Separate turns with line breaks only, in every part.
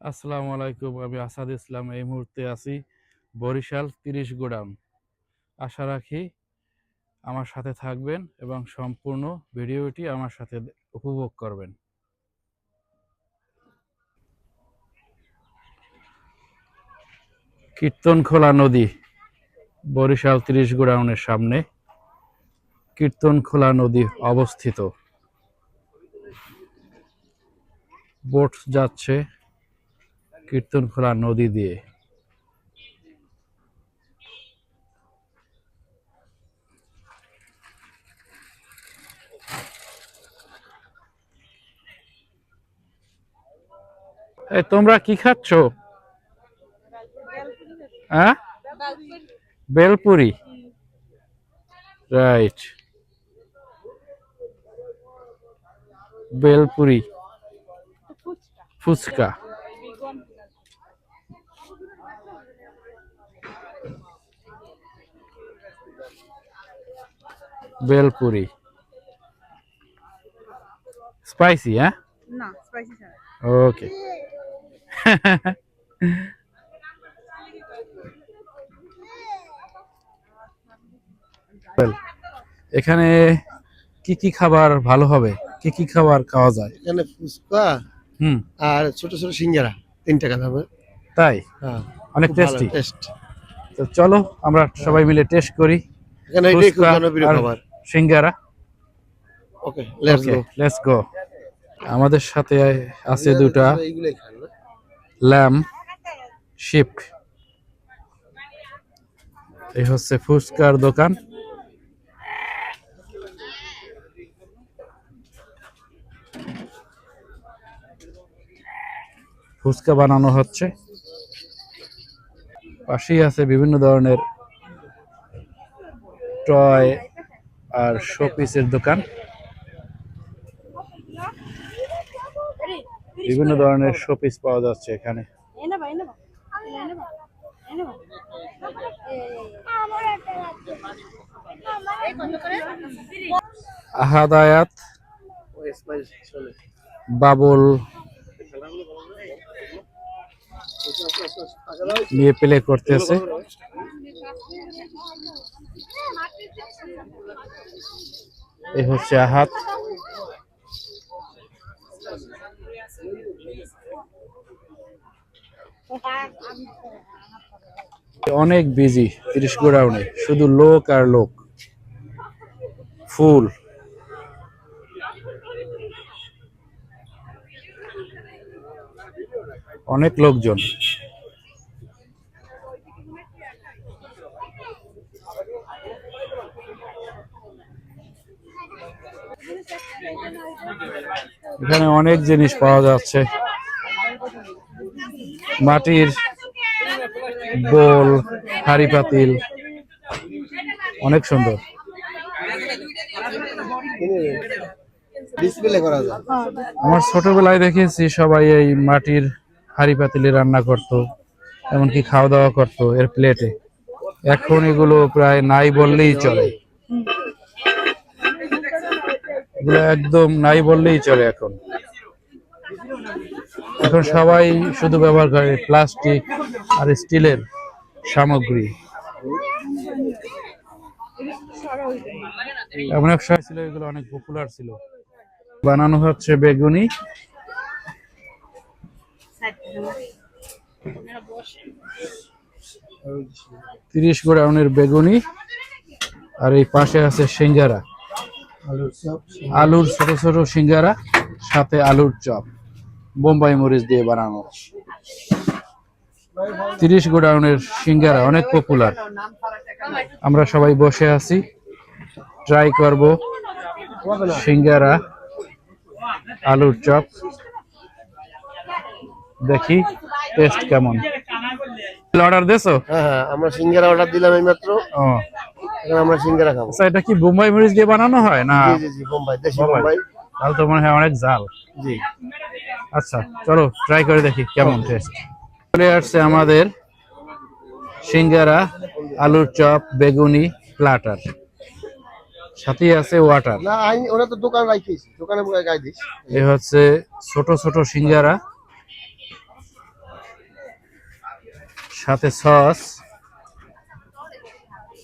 আসসালামু আলাইকুম। আমি আসাদ ইসলাম। এই মুহূর্তে আছি বরিশাল ৩০ গোডাউন। আশা রাখি আমার সাথে থাকবেন এবং সম্পূর্ণ ভিডিওটি আমার সাথে উপভোগ করবেন। কীর্তনখোলা নদী, বরিশাল ৩০ গোডাউনের সামনে কীর্তনখোলা নদী অবস্থিত। বোট যাচ্ছে কীর্তনখোলা নদী দিয়ে। তোমরা কি খাচ্ছ? হ্যাঁ, বেলপুরি। রাইট, বেলপুরি, ফুচকা। বেলপুরি স্পাইসি, হ্যাঁ? না, স্পাইসি ছাড়া। ওকে। এখানে কি কি খাবার ভালো হবে? কি কি খাবার খাওয়া যায়?
এখানে ফুচকা আর ছোট ছোট সিঙ্গারা ৩ টাকা দামে।
তাই?
হ্যাঁ,
অনেক
খুব ভালো
টেস্টি।
টেস্ট।
তো চলো আমরা সবাই মিলে টেস্ট করি
এখানে এটাই খুব
ফুচকা
জনপ্রিয়
আর
খাবার।
Singara.
Okay, let's go.
Let's go. আমাদের সাথে আছে দুটা
এইগুলাই খান না?
ল্যাম শিপ। এই হচ্ছে ফুচকার দোকান। ফুচকা বানানো হচ্ছে। পাশেই আছে বিভিন্ন ধরনের টয় আর শোপিসের দোকান। বিভিন্ন ধরনের শোপিস পাওয়া যাচ্ছে এখানে। আহাদ আয়াত বাবুল নিয়ে প্লে করতেছে। এই হচ্ছে আহাত। অনেক বিজি ৩০ গোডাউনে, শুধু লোক আর লোক, ফুল। অনেক লোকজন। এখানে অনেক জিনিস পাওয়া যাচ্ছে, মাটির বোল, হাঁড়ি পাতিল, অনেক সুন্দর।
ডিসপ্লে করা যায়।
আমার ছোটবেলায় দেখেছি সবাই এই মাটির হাঁড়ি পাতিলে রান্না করত, এমনকি খাওয়া দাওয়া করতো এর প্লেটে। এখন এগুলো প্রায় নাই বললেই চলে। এগুলো একদম নাই বললেই চলে এখন। এখন সবাই শুধু ব্যবহার করে প্লাস্টিক আর স্টিলের সামগ্রী। এমন এক সময় ছিল এগুলো অনেক পপুলার ছিল। বানানো হচ্ছে বেগুনি। ৩০ গোডাউনের বেগুনি। আর এই পাশে আছে সিঙ্গারা, আলুর ছোট ছোট সিঙ্গারা, সাথে আলুর চপ বোম্বাই মরিচ দিয়ে বানানো। ৩০ গোডাউনের সিঙ্গারা অনেক পপুলার। আমরা সবাই বসে আছি, ট্রাই করব সিঙ্গারা, আলুর চপ। দেখি টেস্ট কেমন। অর্ডার দিয়েছো?
হ্যাঁ, আমরা সিঙ্গারা অর্ডার দিলাম এইমাত্র। এখন আমরা সিঙ্গারা খাবো।
আচ্ছা, এটা কি বোম্বাই মরিচ দিয়ে বানানো হয় না?
জি জি জি, বোম্বাই, দেশি বোম্বাই।
তাহলে তো মনে হয় অনেক ঝাল।
জি,
আচ্ছা চলো ট্রাই করে দেখি কেমন টেস্ট। চলে আসছে আমাদের সিঙ্গারা, আলুর চপ, বেগুনি প্লাটার, সাথে আছে ওয়াটার।
না ওরা তো দোকান রাখিয়েছি, দোকানে গাই দিস।
এই হচ্ছে ছোট ছোট সিঙ্গারা, সাথে সস,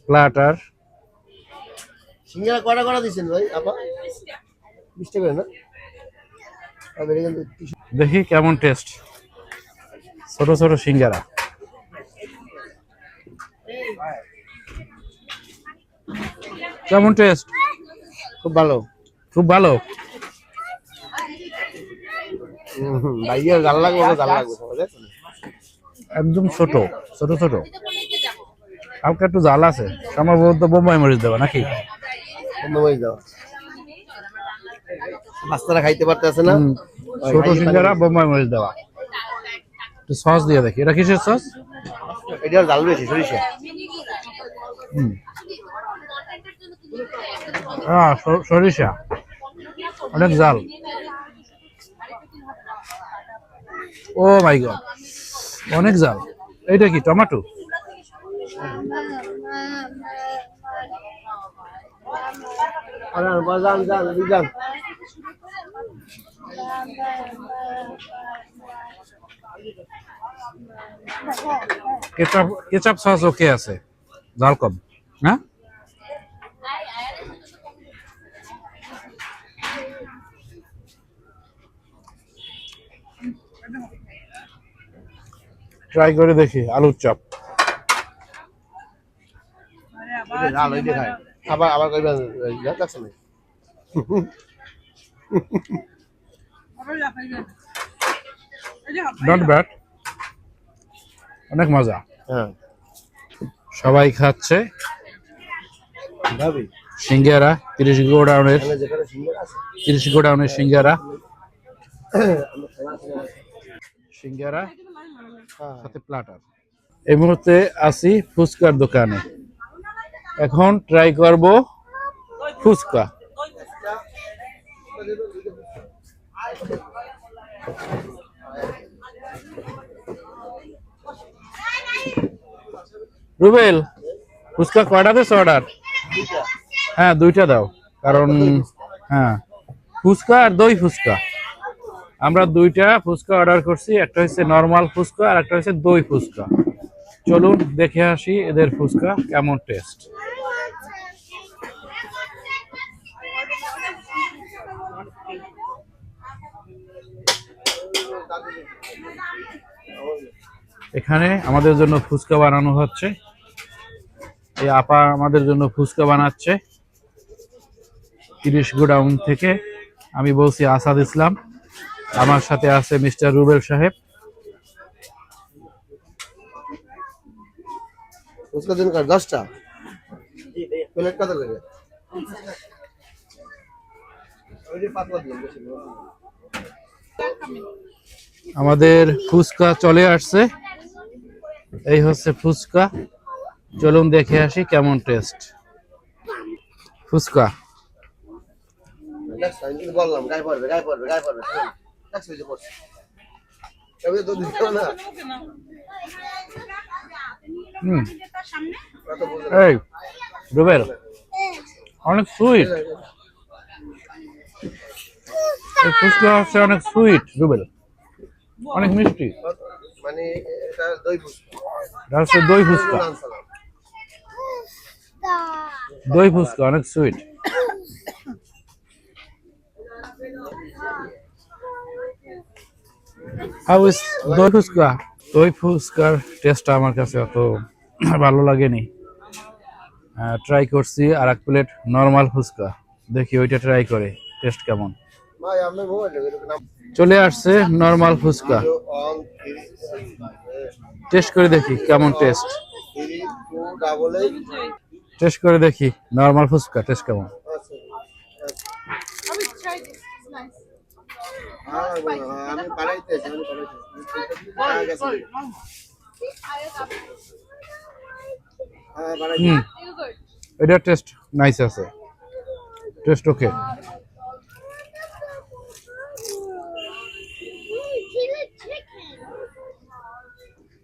প্লাটার।
সিঙ্গারা কটা কটা দিচ্ছেন ভাই আপা? 20 টাকা না? আর এটা কিন্তু
দেখি কেমন টেস্ট। ছোট ছোট সিঙ্গারা, কেমন টেস্ট?
খুব ভালো।
খুব ভালো।
ভাইয়া জাল লাগবে, জাল লাগবে সবাই।
একদম ছোট ছোট ছোট, হালকা একটু জাল আছে। সম্ভবত বোম্বাই মরিচ দেওয়া নাকি?
বন্ধ দাও, বাচ্চারা খাইতে পারতেছে না।
ছোট সিঙ্গারা বোম্বাই মরিচ দেওয়া। একটু সস দিয়ে দেখি, এটা কিসের সস?
এটা জাল বেশি, সরিষা।
সরিষা, অনেক জাল। ও মাই গড, অনেক জাল। এইটা কি টমেটো?
জান জান জান।
কেচাপ, কেচাপ সস ওকে আছে, জাল কম। হ্যাঁ, ট্রাই করে দেখি আলুর চপ।
জাল ওই দেখায়। আবার আবার কইবেন যাচ্ছে না।
নট ব্যাড, অনেক মজা।
হ্যাঁ
সবাই খাচ্ছে
ভাবি,
সিঙ্গারা। 30 গোডাউনের,
এখানে যেখানে সিঙ্গারা আছে
30 গোডাউনের সিঙ্গারা। সিঙ্গারা সাথে প্লাটার। এই মুহূর্তে আছি ফুচকার দোকানে। এখন ট্রাই করব ফুচকা। রুবেল, ফুচকা কয়টা দিয়েছো অর্ডার? হ্যাঁ, 2টা দাও। কারণ হ্যাঁ, ফুচকা আর দই ফুচকা। আমরা 2টা ফুচকা অর্ডার করছি, একটা হচ্ছে নরমাল ফুচকা আর একটা হচ্ছে দই ফুচকা। চলুন দেখে আসি এদের ফুচকা কেমন টেস্ট। এখানে আমাদের জন্য ফুচকা বানানো হচ্ছে। এই আপা আমাদের জন্য ফুচকা বানাচ্ছে 30 গোডাউন থেকে। আমি বলছি আসাদ ইসলাম, আমার সাথে আছে মিস্টার রুবেল সাহেব।
उसका दिन कर 10টা প্লেট কত করে? ওই যে পাতলা দিন বেশি।
আমাদের ফুচকা চলে আসছে। এই হচ্ছে ফুচকা, চলুন দেখে আসি কেমন টেস্ট। ফুচকা
দেখছ আমি বললাম গায়ে পড়বে গায়ে পড়বে গায়ে পড়বে, দেখছ ওই যে পড়ছে। তবে তো দিও না।
এই রুবেল, অনেক সুইট। এই ফুচকা হচ্ছে অনেক সুইট রুবেল, অনেক মিষ্টি।
মানে এটা দই ফুচকা।
এটা হচ্ছে দই ফুচকা। দই ফুচকা অনেক সুইট। দই ফুচকা, দই ফুচকার টেস্টটা আমার কাছে অত ভালো লাগেনি। ট্রাই করছি আর 1 প্লেট নরমাল ফুচকা, দেখি ওইটা ট্রাই করে টেস্ট কেমন।
ভাই আপনি মোবাইল এরকম নাম
চলে আসছে নরমাল ফুচকা,
অন
টেস্ট করে দেখি কেমন টেস্ট।
3288।
টেস্ট করে দেখি নরমাল ফুচকা টেস্ট কেমন।
আমি বানাইতেছি
এটা টেস্ট নাইস আছে, টেস্ট ওকে।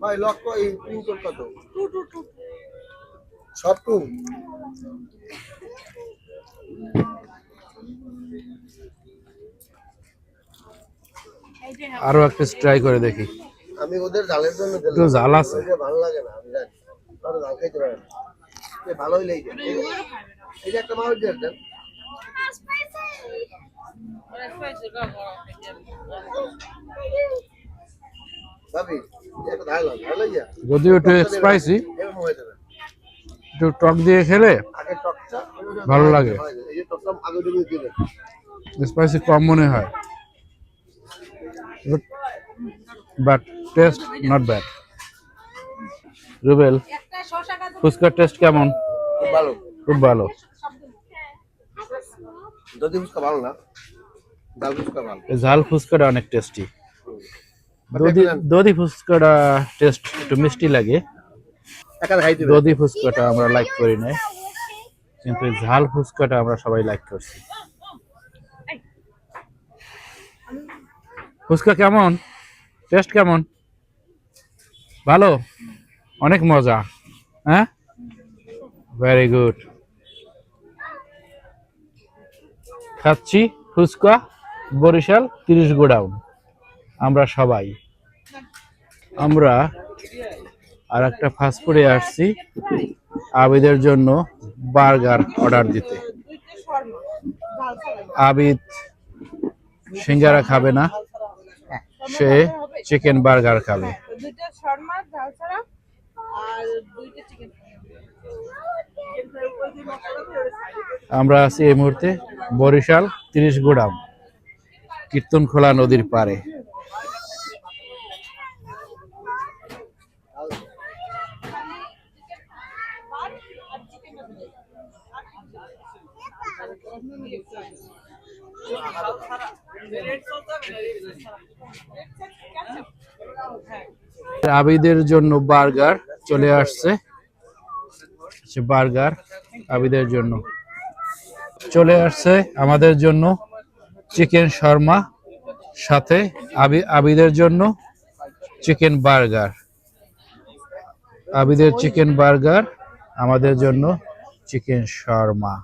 ভাই লক এই পিন কোড কত? সব টু।
আরো একটা ট্রাই করে দেখি।
আমি ওদের জালের জন্য
একটু ঝাল আছে।
ওদের ভালো লাগে না, আমি জানি ওরা জাল খাইতে পারে না। ভালোই লাগে। এই যে একটা মাছ দিয়ে দেন। ভাবি এটা ধাল ভালো লাগে।
যদিও একটু স্পাইসি,
এরকম হয়ে যাবে।
একটু টক দিয়ে খেলে
আগে টকটা
ভালো লাগে।
এই যে টকটা আগে দিয়ে দিবেন।
স্পাইসি কম মনে হয়, but test not bad. Rubel, ফুচকার টেস্ট কেমন?
খুব ভালো।
খুব ভালো।
যদি ফুচকা ভালো না, ডাল ফুচকা ভালো।
এই ঝাল ফুচকাটা অনেক টেস্টি। দধি দধি ফুচকাটা টেস্ট একটু মিষ্টি লাগে।
একা খাইতে হবে।
দধি ফুচকাটা আমরা লাইক করি না, কিন্তু এই ঝাল ফুচকাটা আমরা সবাই লাইক করছি। ফুচকা কেমন? টেস্ট কেমন? ভালো, অনেক মজা। হ্যাঁ, ভেরি গুড। খাচ্ছি ফুচকা বরিশাল 30 গোডাউন। আমরা সবাই আমরা আর একটা ফাস্টফুডে আসছি আবিদের জন্য বার্গার অর্ডার দিতে। আবিদ সিঙ্গারা খাবে না, সে চিকেন বার্গার খাবে। আমরা আছি এই মুহূর্তে বরিশাল 30 গোডাউন, কীর্তনখোলা নদীর পাড়ে। আবিদের জন্য বার্গার চলে আসছে। বার্গার আবিদের জন্য চলে আসছে, আমাদের জন্য চিকেন শর্মা, সাথে আবিদের জন্য চিকেন বার্গার। আবিদের চিকেন বার্গার, আমাদের জন্য চিকেন শর্মা।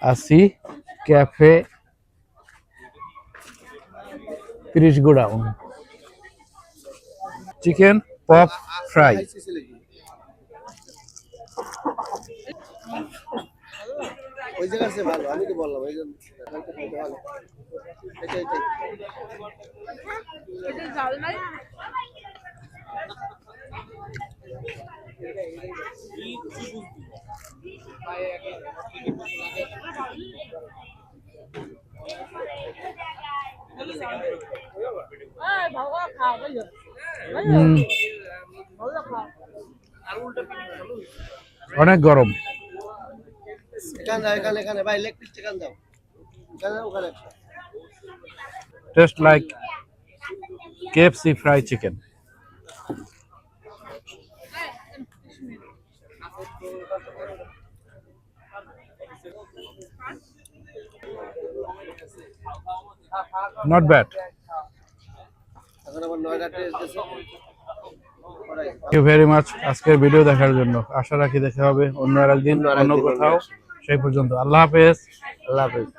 আসি cafe 30 godown. Chicken pop fry.
ওই জায়গার চেয়ে ভালো, আমি তো বললাম এই জন্য ভালো। এটাই
অনেক গরম।
এখানে ভাই লেগ পিস চিকেন দাও। এখানে ওখানে
test like KFC fry chicken. Not bad.
এখন আবার 9টা টেস্ট দিছে।
থ্যাংক ইউ ভেরি মাচ আজকের ভিডিও দেখার জন্য। আশা রাখি দেখা হবে অন্য একদিন অন্য কোথাও। সেই পর্যন্ত আল্লাহ হাফেজ।
আল্লাহ হাফেজ।